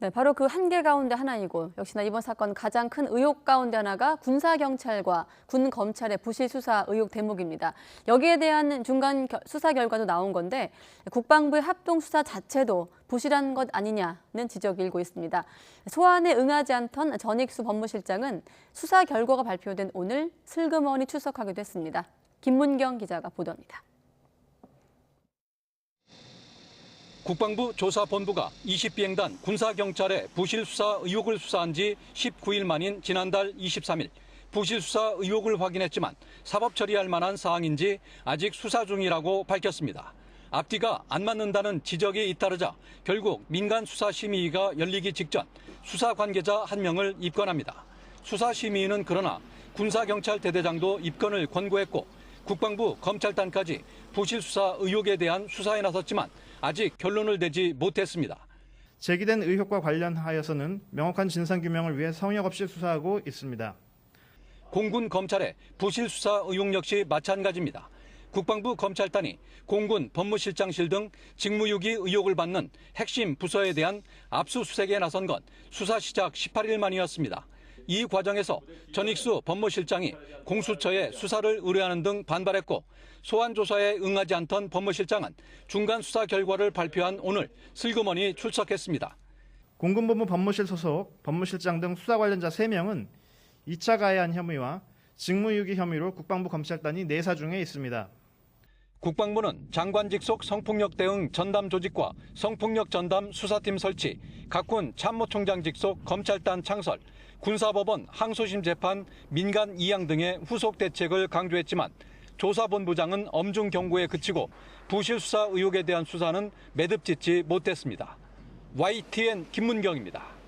네, 바로 그 한계 가운데 하나이고 역시나 이번 사건 가장 큰 의혹 가운데 하나가 군사경찰과 군검찰의 부실 수사 의혹 대목입니다. 여기에 대한 중간 수사 결과도 나온 건데 국방부의 합동수사 자체도 부실한 것 아니냐는 지적이 일고 있습니다. 소환에 응하지 않던 전익수 법무실장은 수사 결과가 발표된 오늘 슬그머니 출석하기도 했습니다. 김문경 기자가 보도합니다. 국방부 조사본부가 20비행단 군사경찰의 부실 수사 의혹을 수사한 지 19일 만인 지난달 23일 부실 수사 의혹을 확인했지만 사법 처리할 만한 사항인지 아직 수사 중이라고 밝혔습니다. 앞뒤가 안 맞는다는 지적이 잇따르자 결국 민간수사심의위가 열리기 직전 수사 관계자 1명을 입건합니다. 수사심의위는 그러나 군사경찰 대대장도 입건을 권고했고 국방부 검찰단까지 부실 수사 의혹에 대한 수사에 나섰지만 아직 결론을 내지 못했습니다. 제기된 의혹과 관련하여서는 명확한 진상규명을 위해 성역 없이 수사하고 있습니다. 공군 검찰의 부실 수사 의혹 역시 마찬가지입니다. 국방부 검찰단이 공군 법무실장실 등 직무유기 의혹을 받는 핵심 부서에 대한 압수수색에 나선 건 수사 시작 18일 만이었습니다. 이 과정에서 전익수 법무실장이 공수처에 수사를 의뢰하는 등 반발했고 소환 조사에 응하지 않던 법무실장은 중간 수사 결과를 발표한 오늘 슬그머니 출석했습니다. 공군본부 법무실 소속 법무실장 등 수사 관련자 3명은 2차 가해한 혐의와 직무유기 혐의로 국방부 검찰단이 내사 중에 있습니다. 국방부는 장관 직속 성폭력 대응 전담 조직과 성폭력 전담 수사팀 설치, 각군 참모총장 직속 검찰단 창설, 군사법원 항소심 재판 민간 이양 등의 후속 대책을 강조했지만 조사본부장은 엄중 경고에 그치고 부실 수사 의혹에 대한 수사는 매듭짓지 못했습니다. YTN 김문경입니다.